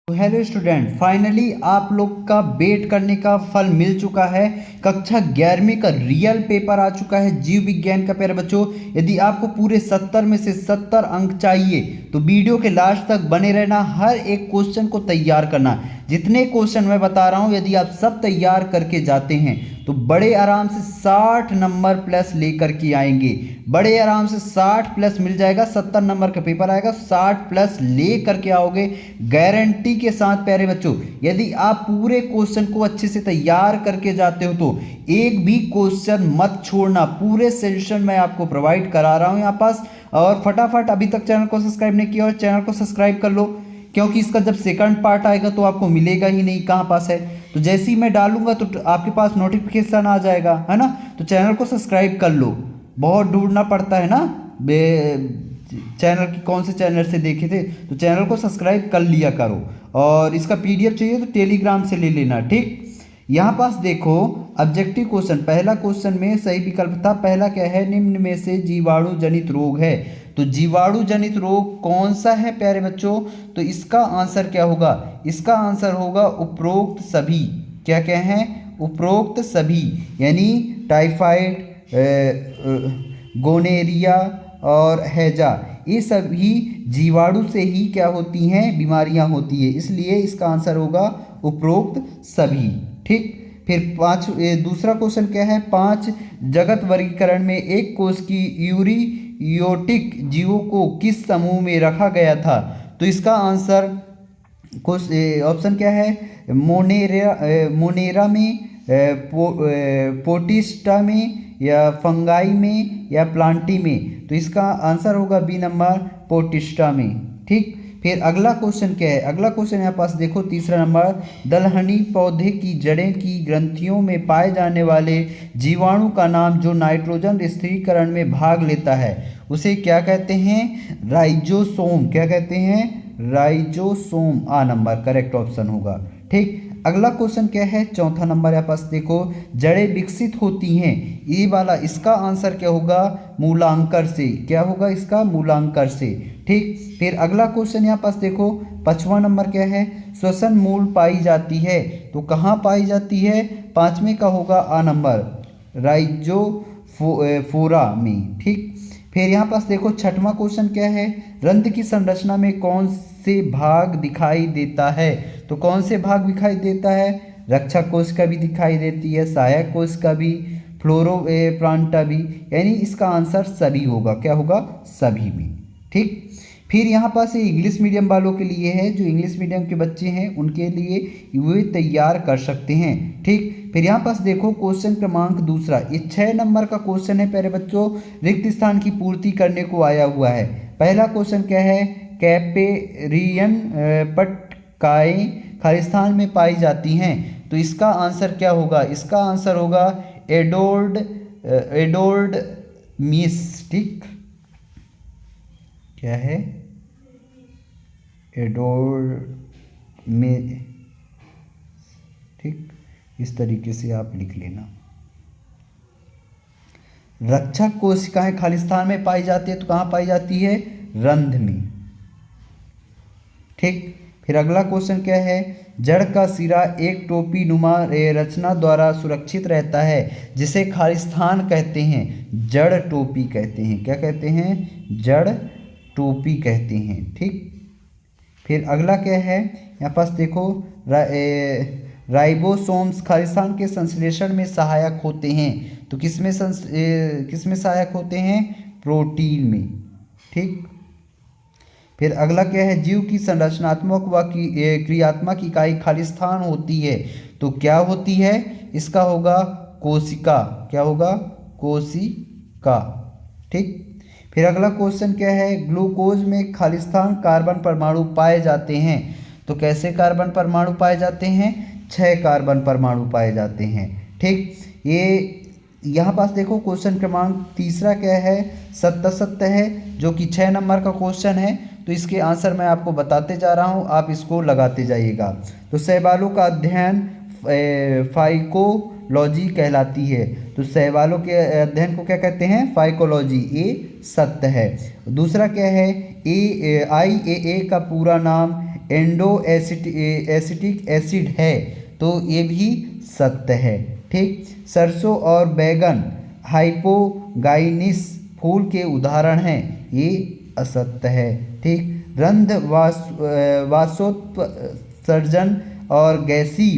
Hello student, finally आप लोग का वेट करने का फल मिल चुका है। कक्षा 11वीं का रियल पेपर आ चुका है जीव विज्ञान का। प्यारे बच्चों, यदि आपको पूरे 70 में से 70 अंक चाहिए तो वीडियो के लास्ट तक बने रहना, हर एक क्वेश्चन को तैयार करना। जितने क्वेश्चन मैं बता रहा हूं, यदि आप सब तैयार करके जाते हैं तो बड़े आराम से 60 नंबर प्लस लेकर के आएंगे। बड़े आराम से 60 प्लस मिल जाएगा। 70 नंबर का पेपर आएगा, 60 प्लस ले करके आओगे गारंटी के साथ। प्यारे बच्चों, यदि आप पूरे क्वेश्चन को अच्छे से तैयार करके जाते हो तो एक भी क्वेश्चन मत छोड़ना। पूरे सॉल्यूशन मैं आपको प्रोवाइड करा रहा हूं यहाँ पास। और फटाफट अभी तक चैनल को सब्सक्राइब नहीं किया और चैनल को सब्सक्राइब कर लो, क्योंकि इसका जब सेकंड पार्ट आएगा तो आपको मिलेगा ही नहीं, कहाँ पास है। तो जैसे ही मैं डालूंगा तो आपके पास नोटिफिकेशन आ जाएगा, है ना। तो चैनल को सब्सक्राइब कर लो, बहुत ढूंढना पड़ता है ना चैनल की कौन से चैनल से देखे थे, तो चैनल को सब्सक्राइब कर लिया करो। और इसका पीडीएफ चाहिए तो टेलीग्राम से ले लेना, ठीक। यहाँ पास देखो, ऑब्जेक्टिव क्वेश्चन, पहला क्वेश्चन में सही विकल्प था। पहला क्या है, निम्न में से जीवाणु जनित रोग है। तो जीवाणु जनित रोग कौन सा है प्यारे बच्चों, तो इसका आंसर क्या होगा, इसका आंसर होगा उपरोक्त सभी। क्या क्या हैं, उपरोक्त सभी, यानी टाइफाइड, गोनेरिया और हैजा, ये सभी जीवाणु से ही क्या होती हैं, बीमारियां होती है। इसलिए इसका आंसर होगा उपरोक्त सभी, ठीक। फिर दूसरा क्वेश्चन क्या है, 5 जगत वर्गीकरण में एक कोष की यूरियोटिक जीवों को किस समूह में रखा गया था। तो इसका आंसर ऑप्शन क्या है, मोनेरा में, पोटिस्टा में, या फंगाई में, या प्लांटी में। तो इसका आंसर होगा बी नंबर, पोटिस्टा में, ठीक। फिर अगला क्वेश्चन क्या है, अगला क्वेश्चन यहाँ पास देखो, तीसरा नंबर, दलहनी पौधे की जड़ें की ग्रंथियों में पाए जाने वाले जीवाणु का नाम जो नाइट्रोजन स्थिरीकरण में भाग लेता है उसे क्या कहते हैं, राइजोसोम। क्या कहते हैं, राइजोसोम। आ नंबर करेक्ट ऑप्शन होगा, ठीक। अगला क्वेश्चन क्या है, चौथा नंबर यहाँ पास देखो, जड़ें विकसित होती हैं, ये वाला, इसका आंसर क्या होगा, मूलांकर से। क्या होगा इसका, मूलांकर से, ठीक। फिर अगला क्वेश्चन यहाँ पास देखो, 5वां नंबर क्या है, श्वसन मूल पाई जाती है, तो कहाँ पाई जाती है, 5वें का होगा आ नंबर, राइजोफोरा में, ठीक। फिर यहाँ पास देखो 6वां क्वेश्चन क्या है, रंध्र की संरचना में कौन से भाग दिखाई देता है। तो कौन से भाग दिखाई देता है, रक्षक कोश का भी दिखाई देती है, सहायक कोश का भी, फ्लोरोप्लांटा भी, यानी इसका आंसर सभी होगा। क्या होगा, सभी में, ठीक। फिर यहाँ पास ये इंग्लिश मीडियम वालों के लिए है, जो इंग्लिश मीडियम के बच्चे हैं उनके लिए वे तैयार कर सकते हैं, ठीक। फिर यहाँ पास देखो क्वेश्चन क्रमांक दूसरा, ये 6 नंबर का क्वेश्चन है प्यारे बच्चों, रिक्त स्थान की पूर्ति करने को आया हुआ है। पहला क्वेश्चन क्या है, कैपेरियन पटकाएँ खालिस्तान में पाई जाती हैं, तो इसका आंसर क्या होगा, इसका आंसर होगा एडोल्ड मिस, ठीक। क्या है, एडोल्ड में, ठीक। इस तरीके से आप लिख लेना। रक्षक कोशिकाएं खालिस्तान में पाई जाती है, तो कहाँ पाई जाती है, रंध्र में, ठीक। फिर अगला क्वेश्चन क्या है, जड़ का सिरा एक टोपी नुमा रचना द्वारा सुरक्षित रहता है जिसे खालिस्तान कहते हैं, जड़ टोपी कहते हैं। क्या कहते हैं, जड़ टोपी कहते हैं, ठीक। फिर अगला क्या है, यहाँ पास देखो, राइबोसोम्स खालिस्तान के संश्लेषण में सहायक होते हैं, तो किसमें सहायक होते हैं, प्रोटीन में, ठीक। फिर अगला क्या है, जीव की संरचनात्मक व क्रियात्मक इकाई खालिस्तान होती है, तो क्या होती है, इसका होगा कोशिका। क्या होगा, कोशिका, ठीक। फिर अगला क्वेश्चन क्या है, ग्लूकोज में खालिस्तान कार्बन परमाणु पाए जाते हैं, तो कैसे कार्बन परमाणु पाए जाते हैं, 6 कार्बन परमाणु पाए जाते हैं, ठीक। ये यहाँ पास देखो क्वेश्चन क्रमांक तीसरा क्या है, सत्य है, जो कि 6 नंबर का क्वेश्चन है। तो इसके आंसर मैं आपको बताते जा रहा हूँ, आप इसको लगाते जाइएगा। तो शैवालों का अध्ययन फाइकोलॉजी कहलाती है, तो शैवालों के अध्ययन को क्या कहते हैं, फाइकोलॉजी, ये सत्य है। दूसरा क्या है, IAA का पूरा नाम एंडो एसिटिक एसिड है तो ये भी सत्य है। ठीक, सरसों और बैगन हाइपोगाइनिस फूल के उदाहरण हैं, ये असत्य है। ठीक, रंध्र वाष्पोत्सर्जन और गैसीय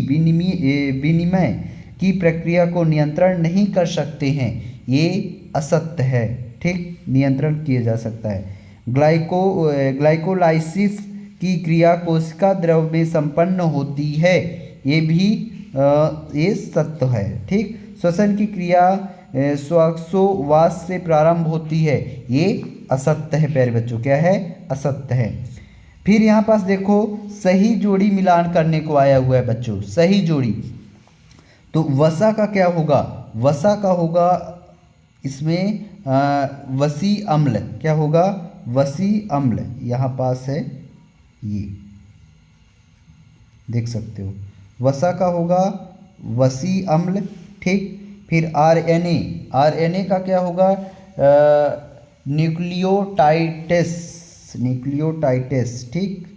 विनिमय की प्रक्रिया को नियंत्रण नहीं कर सकते हैं, ये असत्य है। ठीक, नियंत्रण किया जा सकता है। ग्लाइकोलाइसिस की क्रिया कोशिका द्रव में संपन्न होती है, ये सत्य है। ठीक, श्वसन की क्रिया श्वासोच्छ्वास से प्रारंभ होती है, ये असत्य है प्यारे बच्चों, क्या है, असत्य है। फिर यहाँ पास देखो सही जोड़ी मिलान करने को आया हुआ है बच्चों, सही जोड़ी। तो वसा का क्या होगा, वसा का होगा इसमें वसी अम्ल, क्या होगा, वसी अम्ल, यहाँ पास है, ये देख सकते हो, वसा का होगा वसी अम्ल। ठीक, फिर आरएनए, आरएनए का क्या होगा, न्यूक्लियोटाइड्स। ठीक,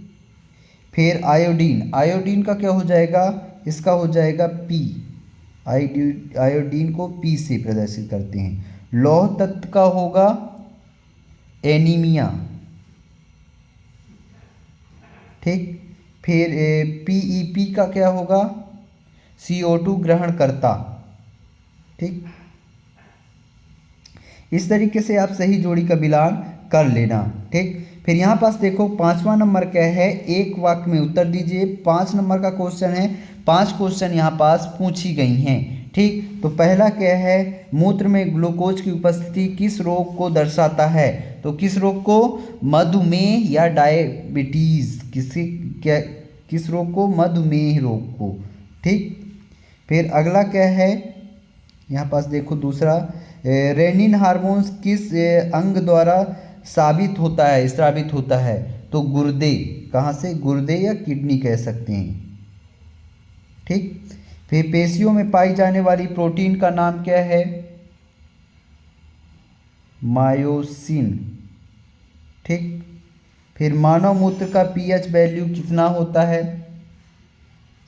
फिर आयोडीन, आयोडीन का क्या हो जाएगा, इसका हो जाएगा पी, आयोडीन को पी से प्रदर्शित करते हैं। लौह तत्व का होगा एनीमिया। ठीक, फिर पीईपी का क्या होगा, CO2 ग्रहण करता। ठीक, इस तरीके से आप सही जोड़ी का मिलान कर लेना। ठीक, फिर यहाँ पास देखो 5वां नंबर क्या है, एक वाक्य में उत्तर दीजिए। 5 नंबर का क्वेश्चन है, 5 क्वेश्चन यहाँ पास पूछी गई हैं। ठीक, तो पहला क्या है, मूत्र में ग्लूकोज की उपस्थिति किस रोग को दर्शाता है, तो किस रोग को, मधुमेह या डायबिटीज, किस रोग को, मधुमेह रोग को। ठीक, फिर अगला क्या है, यहाँ पास देखो दूसरा, रेनिन हार्मोन्स किस अंग द्वारा स्रावित होता है, तो गुर्दे, कहाँ से, गुर्दे या किडनी कह सकते हैं। ठीक, फिर पेशियों में पाई जाने वाली प्रोटीन का नाम क्या है, मायोसिन। ठीक, फिर मानव मूत्र का पीएच वैल्यू कितना होता है,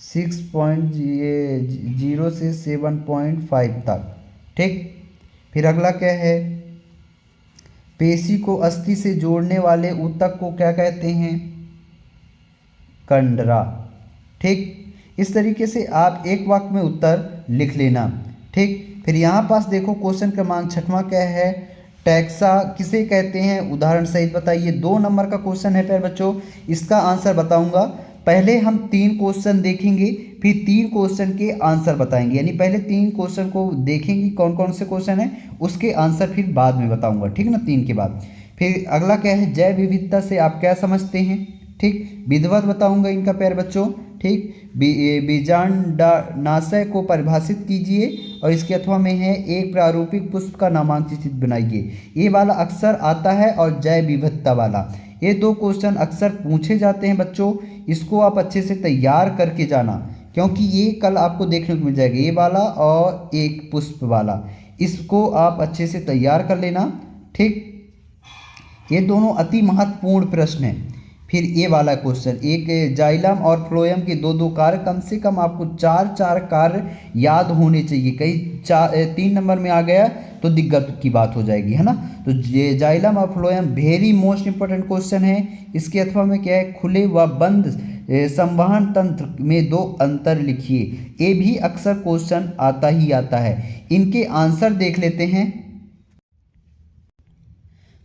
6.0 से 7.5 तक। ठीक, फिर अगला क्या है, पेशी को अस्थि से जोड़ने वाले ऊतक को क्या कहते हैं, कंडरा। ठीक, इस तरीके से आप एक वाक्य में उत्तर लिख लेना। ठीक, फिर यहाँ पास देखो क्वेश्चन क्रमांक 6वां क्या है, टैक्सा किसे कहते हैं, उदाहरण सहित बताइए। 2 नंबर का क्वेश्चन है प्यारे बच्चों, इसका आंसर बताऊंगा। पहले हम 3 क्वेश्चन देखेंगे, फिर 3 क्वेश्चन के आंसर बताएंगे, यानी पहले 3 क्वेश्चन को देखेंगे कौन कौन से क्वेश्चन है, उसके आंसर फिर बाद में बताऊंगा। ठीक ना, 3 के बाद। फिर अगला क्या है, जैव विविधता से आप क्या समझते हैं। ठीक, विधिवत बताऊंगा इनका प्यारे बच्चों। ठीक, बीजांडानाशय को परिभाषित कीजिए और इसके अथवा में है, एक प्रारूपिक पुष्प का नामांकित बनाइए। ये वाला अक्सर आता है, और जैव विविधता वाला, ये 2 क्वेश्चन अक्सर पूछे जाते हैं बच्चों। इसको आप अच्छे से तैयार करके जाना, क्योंकि ये कल आपको देखने को मिल जाएगा, ये वाला और एक पुष्प वाला, इसको आप अच्छे से तैयार कर लेना। ठीक, ये दोनों अति महत्वपूर्ण प्रश्न हैं। फिर ये वाला क्वेश्चन, एक जाइलम और फ्लोएम के 2 कार्य, कम से कम आपको 4 कार्य याद होने चाहिए। कहीं 3 नंबर में आ गया तो दिक्कत की बात हो जाएगी, है ना। तो ये जाइलम और phloem very most important question है। इसके अथवा में क्या है, खुले व बंद संवहन तंत्र में 2 अंतर लिखिए। ये भी अक्सर क्वेश्चन आता ही आता है। इनके आंसर देख लेते हैं।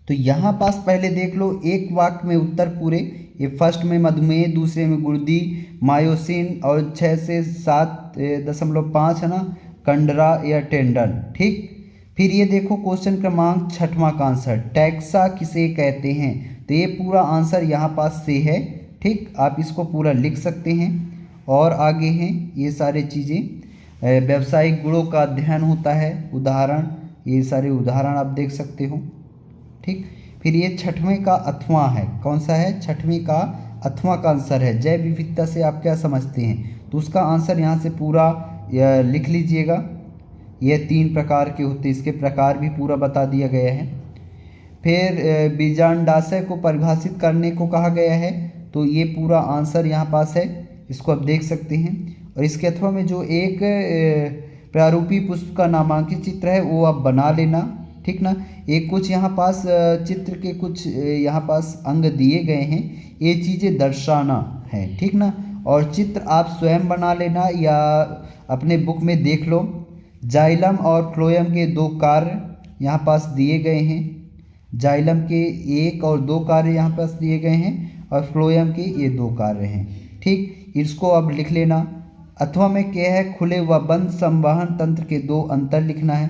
तो यहाँ पास पहले देख लो, एक वाक्य में उत्तर पूरे, ये फर्स्ट में मधुमेह, दूसरे में गुर्दी, मायोसिन, और 6 से 7.5 है ना, कंडरा या टेंडन। ठीक, फिर ये देखो क्वेश्चन क्रमांक 6वां का आंसर, टैक्सा किसे कहते हैं, तो ये पूरा आंसर यहाँ पास से है। ठीक, आप इसको पूरा लिख सकते हैं। और आगे हैं ये सारे चीज़ें, व्यावसायिक गुणों का अध्ययन होता है, उदाहरण, ये सारे उदाहरण आप देख सकते हो। ठीक, फिर ये 6वें का अथवा है, कौन सा है, 6वें का अथवा का आंसर है, जैव विविधता से आप क्या समझते हैं, तो उसका आंसर यहाँ से पूरा लिख लीजिएगा। ये 3 प्रकार के होते हैं, इसके प्रकार भी पूरा बता दिया गया है। फिर बीजांडाशय को परिभाषित करने को कहा गया है, तो ये पूरा आंसर यहाँ पास है, इसको आप देख सकते हैं। और इसके अथवा में जो एक प्रारूपी पुष्प का नामांकित चित्र है वो आप बना लेना, ठीक ना। एक कुछ यहाँ पास चित्र के कुछ यहाँ पास अंग दिए गए हैं, ये चीज़ें दर्शाना है, ठीक ना। और चित्र आप स्वयं बना लेना या अपने बुक में देख लो। जाइलम और फ्लोएम के 2 कार्य यहाँ पास दिए गए हैं, जाइलम के 1 और 2 कार्य यहाँ पास दिए गए हैं और फ्लोएम के ये 2 कार्य हैं, ठीक। इसको अब लिख लेना। अथवा में क्या है, खुले व बंद संवहन तंत्र के 2 अंतर लिखना है।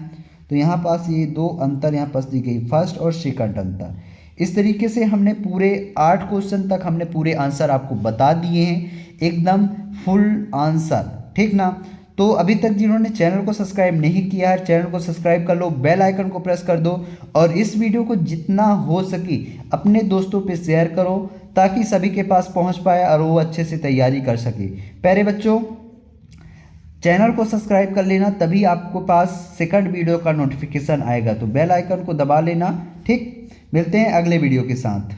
तो यहाँ पास ये 2 अंतर यहाँ पास दी गई, फर्स्ट और सेकंड अंतर। इस तरीके से हमने पूरे 8 क्वेश्चन तक हमने पूरे आंसर आपको बता दिए हैं, एकदम फुल आंसर, ठीक ना। तो अभी तक जिन्होंने चैनल को सब्सक्राइब नहीं किया है, चैनल को सब्सक्राइब कर लो, बेल आइकन को प्रेस कर दो और इस वीडियो को जितना हो सके अपने दोस्तों पे शेयर करो ताकि सभी के पास पहुंच पाए और वो अच्छे से तैयारी कर सके। प्यारे बच्चों, चैनल को सब्सक्राइब कर लेना, तभी आपको पास सेकंड वीडियो का नोटिफिकेशन आएगा। तो बेल आइकन को दबा लेना, ठीक। मिलते हैं अगले वीडियो के साथ।